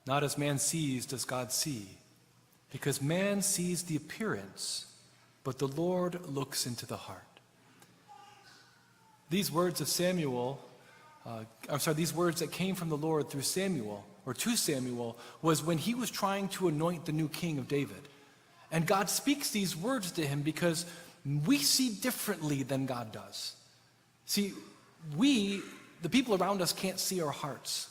Not as man sees does God see, because man sees the appearance, but the Lord looks into the heart. These words of these words that came from the Lord through Samuel, or to Samuel, was when he was trying to anoint the new king of David. And God speaks these words to him because we see differently than God does. See, the people around us, can't see our hearts,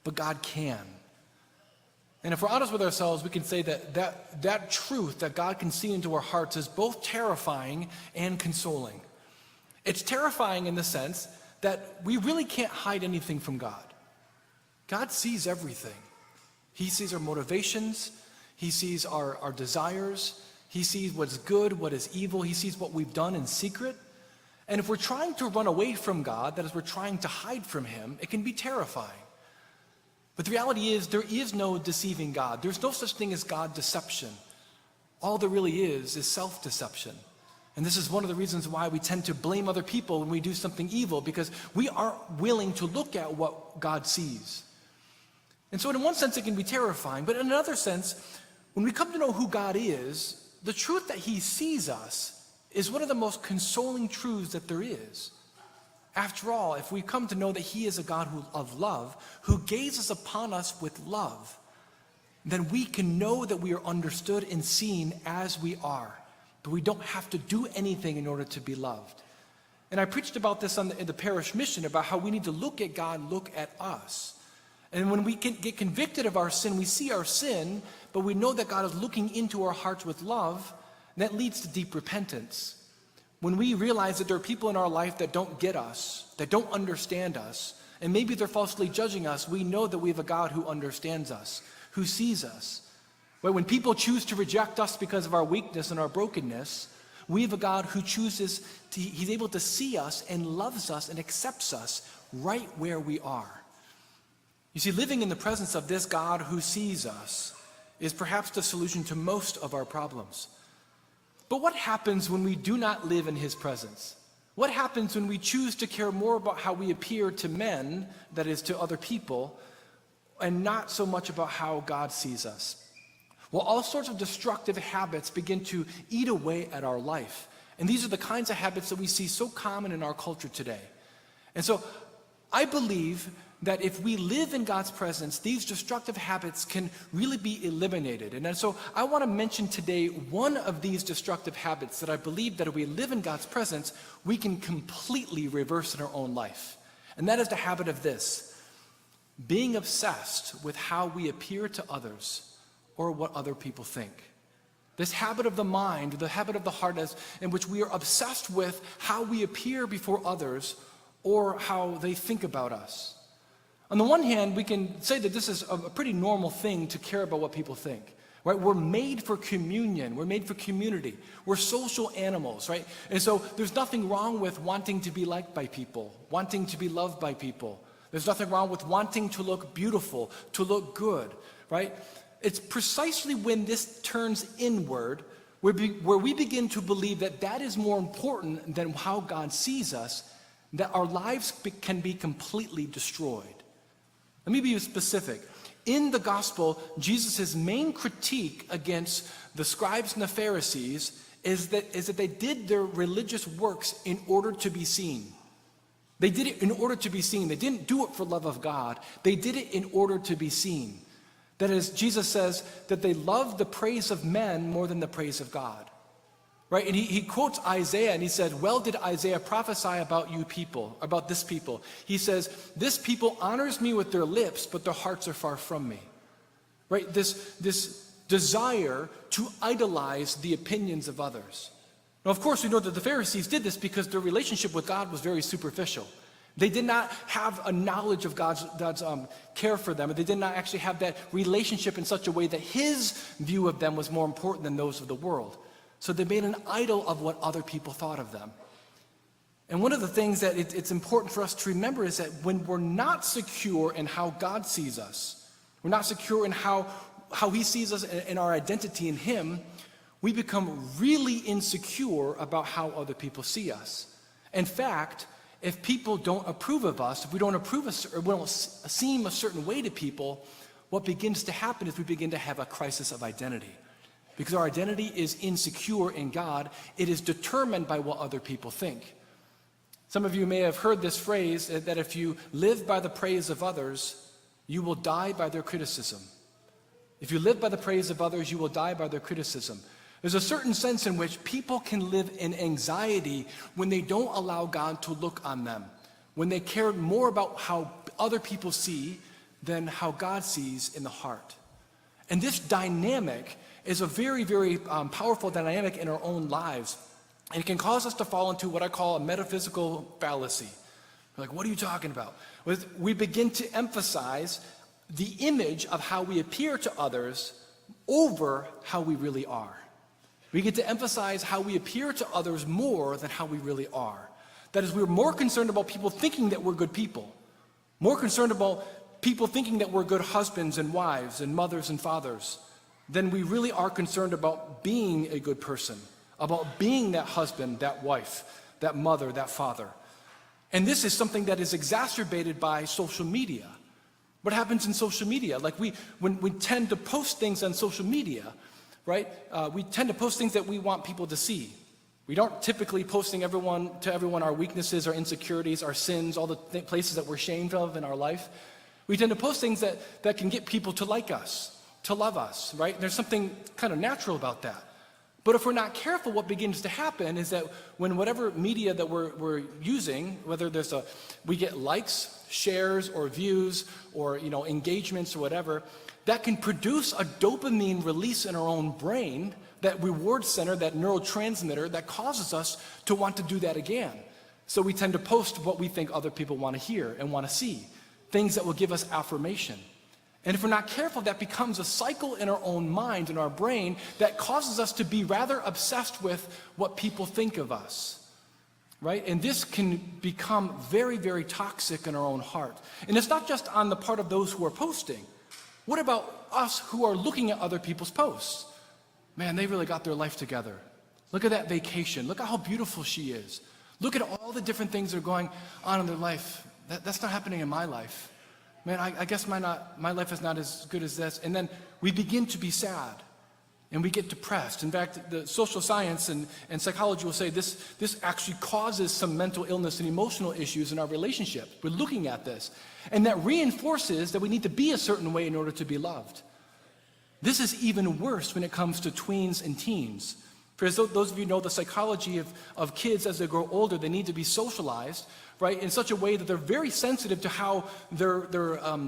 but God can. And if we're honest with ourselves, we can say that truth that God can see into our hearts is both terrifying and consoling. It's terrifying in the sense that we really can't hide anything from God. God sees everything. He sees our motivations. He sees our desires. He sees what's good, what is evil. He sees what we've done in secret. And if we're trying to run away from God, that is, we're trying to hide from him, it can be terrifying. But the reality is, there is no deceiving God. There's no such thing as God deception. All there really is self-deception. And this is one of the reasons why we tend to blame other people when we do something evil, because we aren't willing to look at what God sees. And so in one sense, it can be terrifying. But in another sense, when we come to know who God is, the truth that he sees us is one of the most consoling truths that there is. After all, if we come to know that he is a God of love, who gazes upon us with love, then we can know that we are understood and seen as we are. But we don't have to do anything in order to be loved. And I preached about this in the parish mission, about how we need to look at God, look at us. And when we can get convicted of our sin, we see our sin, but we know that God is looking into our hearts with love, and that leads to deep repentance. When we realize that there are people in our life that don't get us, that don't understand us, and maybe they're falsely judging us, we know that we have a God who understands us, who sees us. When people choose to reject us because of our weakness and our brokenness, we have a God who he's able to see us and loves us and accepts us right where we are. You see, living in the presence of this God who sees us is perhaps the solution to most of our problems. But what happens when we do not live in his presence? What happens when we choose to care more about how we appear to men, that is, to other people, and not so much about how God sees us? Well, all sorts of destructive habits begin to eat away at our life. And these are the kinds of habits that we see so common in our culture today. And so I believe that if we live in God's presence, these destructive habits can really be eliminated. And so I want to mention today one of these destructive habits that I believe that if we live in God's presence, we can completely reverse in our own life. And that is the habit of this: being obsessed with how we appear to others or what other people think. This habit of the mind, the habit of the heart, in which we are obsessed with how we appear before others or how they think about us. On the one hand, we can say that this is a pretty normal thing to care about what people think, right? We're made for communion. We're made for community. We're social animals, right? And so there's nothing wrong with wanting to be liked by people, wanting to be loved by people. There's nothing wrong with wanting to look beautiful, to look good, right? It's precisely when this turns inward where we begin to believe that that is more important than how God sees us, that our lives can be completely destroyed. Let me be specific. In the gospel, Jesus' main critique against the scribes and the Pharisees is that they did their religious works in order to be seen. They did it in order to be seen. They didn't do it for love of God. They did it in order to be seen. That is, Jesus says that they loved the praise of men more than the praise of God. Right? And he quotes Isaiah, and he said, well did Isaiah prophesy about you people, about this people. He says, this people honors me with their lips, but their hearts are far from me. Right? This desire to idolize the opinions of others. Now, of course, we know that the Pharisees did this because their relationship with God was very superficial. They did not have a knowledge of God's care for them. They did not actually have that relationship in such a way that his view of them was more important than those of the world. So they made an idol of what other people thought of them. And one of the things that it's important for us to remember is that when we're not secure in how God sees us, we're not secure in how he sees us and our identity in him, we become really insecure about how other people see us. In fact, if people don't approve of us, if we don't approve or we don't seem a certain way to people, what begins to happen is we begin to have a crisis of identity. Because our identity is insecure in God, it is determined by what other people think. Some of you may have heard this phrase that if you live by the praise of others, you will die by their criticism. If you live by the praise of others, you will die by their criticism. There's a certain sense in which people can live in anxiety when they don't allow God to look on them, when they care more about how other people see than how God sees in the heart. And this dynamic is a very, very powerful dynamic in our own lives. And it can cause us to fall into what I call a metaphysical fallacy. We're like, what are you talking about? We begin to emphasize the image of how we appear to others over how we really are. We get to emphasize how we appear to others more than how we really are. That is, we're more concerned about people thinking that we're good people, more concerned about people thinking that we're good husbands and wives and mothers and fathers, than we really are concerned about being a good person, about being that husband, that wife, that mother, that father. And this is something that is exacerbated by social media. What happens in social media? Like when we tend to post things on social media, right? We tend to post things that we want people to see. We don't typically posting to everyone our weaknesses, our insecurities, our sins, all the places that we're ashamed of in our life. We tend to post things that can get people to like us, to love us, right? There's something kind of natural about that. But if we're not careful, what begins to happen is that when whatever media that we're using, whether we get likes, shares, or views, or engagements or whatever, that can produce a dopamine release in our own brain, that reward center, that neurotransmitter that causes us to want to do that again. So we tend to post what we think other people want to hear and want to see, things that will give us affirmation. And if we're not careful, that becomes a cycle in our own mind, in our brain, that causes us to be rather obsessed with what people think of us, right? And this can become very, very toxic in our own heart. And it's not just on the part of those who are posting. What about us who are looking at other people's posts? Man, they really got their life together. Look at that vacation. Look at how beautiful she is. Look at all the different things that are going on in their life. That's not happening in my life. Man, I guess my life is not as good as this. And then we begin to be sad, and we get depressed. In fact, the social science and psychology will say this actually causes some mental illness and emotional issues in our relationship. We're looking at this. And that reinforces that we need to be a certain way in order to be loved. This is even worse when it comes to tweens and teens. For as those of you know the psychology of kids as they grow older, they need to be socialized, right, in such a way that they're very sensitive to how their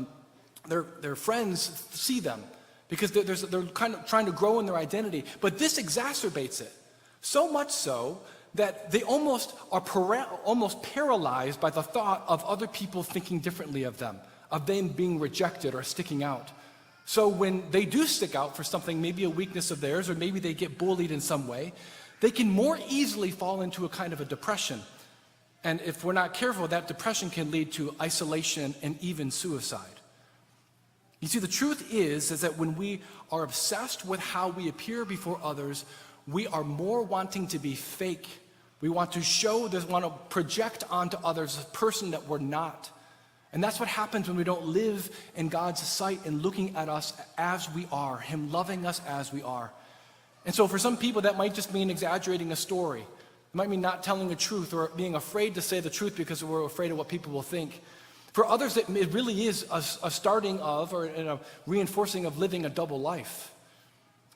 friends see them, because they're kind of trying to grow in their identity. But this exacerbates it, so much so that they almost are almost paralyzed by the thought of other people thinking differently of them being rejected or sticking out. So when they do stick out for something, maybe a weakness of theirs, or maybe they get bullied in some way, they can more easily fall into a kind of a depression. And if we're not careful, that depression can lead to isolation and even suicide. You see, the truth is that when we are obsessed with how we appear before others, we are more wanting to be fake. We want to project onto others a person that we're not. And that's what happens when we don't live in God's sight and looking at us as we are, Him loving us as we are. And so for some people, that might just mean exaggerating a story. It might mean not telling the truth, or being afraid to say the truth because we're afraid of what people will think. For others, it really is a starting of, or a reinforcing of living a double life.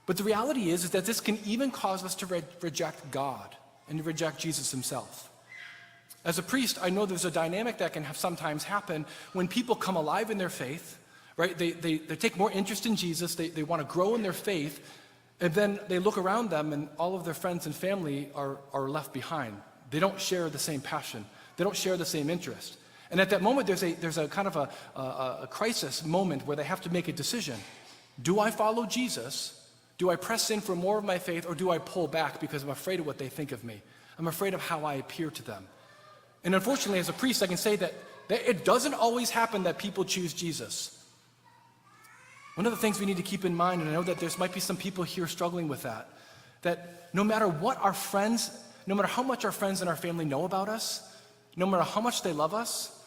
But the reality is that this can even cause us to reject God and to reject Jesus Himself. As a priest, I know there's a dynamic that can sometimes happen when people come alive in their faith, right? They take more interest in Jesus, they want to grow in their faith, and then they look around them and all of their friends and family are left behind. They don't share the same passion. They don't share the same interest. And at that moment, there's a kind of a crisis moment where they have to make a decision. Do I follow Jesus? Do I press in for more of my faith, or do I pull back because I'm afraid of what they think of me? I'm afraid of how I appear to them. And unfortunately, as a priest, I can say that it doesn't always happen that people choose Jesus. One of the things we need to keep in mind, and I know that there might be some people here struggling with that no matter how much our friends and our family know about us, no matter how much they love us,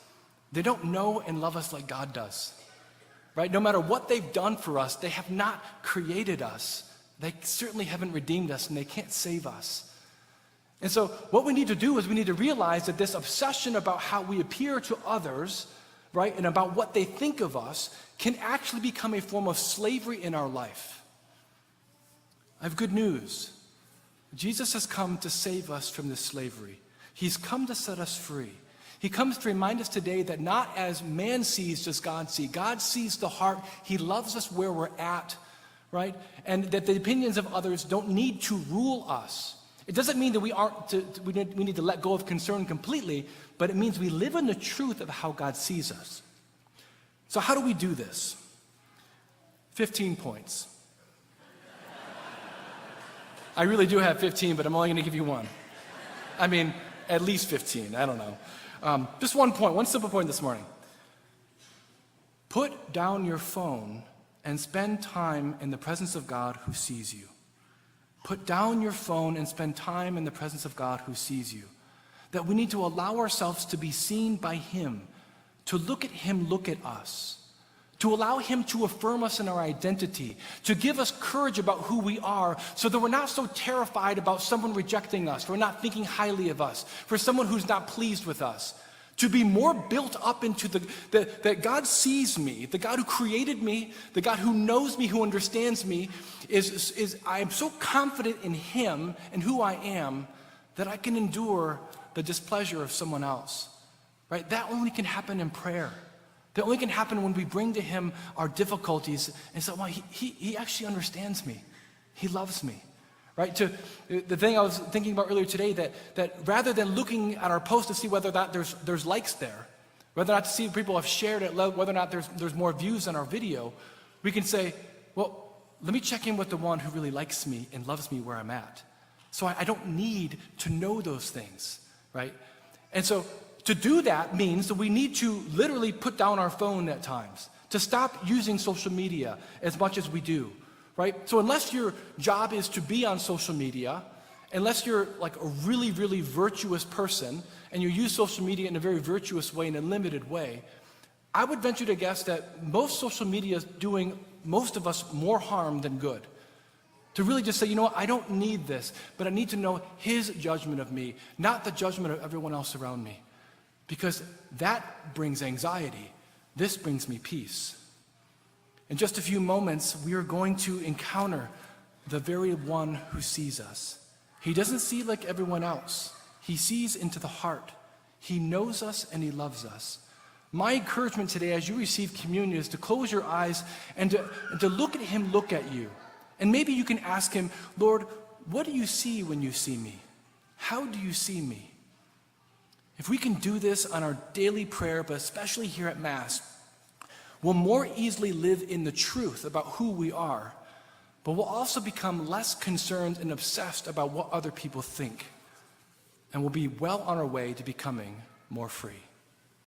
they don't know and love us like God does. right? No matter what they've done for us, they have not created us. They certainly haven't redeemed us, and they can't save us. And so what we need to do is we need to realize that this obsession about how we appear to others, right, and about what they think of us can actually become a form of slavery in our life. I have good news. Jesus has come to save us from this slavery. He's come to set us free. He comes to remind us today that not as man sees does God see. God sees the heart. He loves us where we're at, right? And that the opinions of others don't need to rule us. It doesn't mean that we need to let go of concern completely, but it means we live in the truth of how God sees us. So how do we do this? 15 points. I really do have 15, but I'm only going to give you one. I mean, at least 15. I don't know. Just one point, one simple point this morning. Put down your phone and spend time in the presence of God who sees you. Put down your phone and spend time in the presence of God who sees you. That we need to allow ourselves to be seen by Him, to look at Him look at us, to allow Him to affirm us in our identity, to give us courage about who we are so that we're not so terrified about someone rejecting us, we're not thinking highly of us, for someone who's not pleased with us. To be more built up into that God sees me, the God who created me, the God who knows me, who understands me, is I am so confident in Him and who I am that I can endure the displeasure of someone else. Right? That only can happen in prayer. That only can happen when we bring to Him our difficulties and say, well, he actually understands me. He loves me. Right? The thing I was thinking about earlier today, that rather than looking at our post to see whether or not there's likes there, whether or not to see if people have shared it, whether or not there's more views on our video, we can say, well, let me check in with the one who really likes me and loves me where I'm at. So I don't need to know those things, right? And so to do that means that we need to literally put down our phone at times, to stop using social media as much as we do. Right? So unless your job is to be on social media, unless you're like a really, really virtuous person and you use social media in a very virtuous way, in a limited way, I would venture to guess that most social media is doing most of us more harm than good. To really just say, you know what, I don't need this, but I need to know His judgment of me, not the judgment of everyone else around me. Because that brings anxiety. This brings me peace. In just a few moments, we are going to encounter the very one who sees us. He doesn't see like everyone else. He sees into the heart. He knows us and He loves us. My encouragement today as you receive communion is to close your eyes and to look at Him look at you. And maybe you can ask Him, Lord, what do you see when you see me? How do you see me? If we can do this on our daily prayer, but especially here at Mass, we'll more easily live in the truth about who we are, but we'll also become less concerned and obsessed about what other people think, and we'll be well on our way to becoming more free.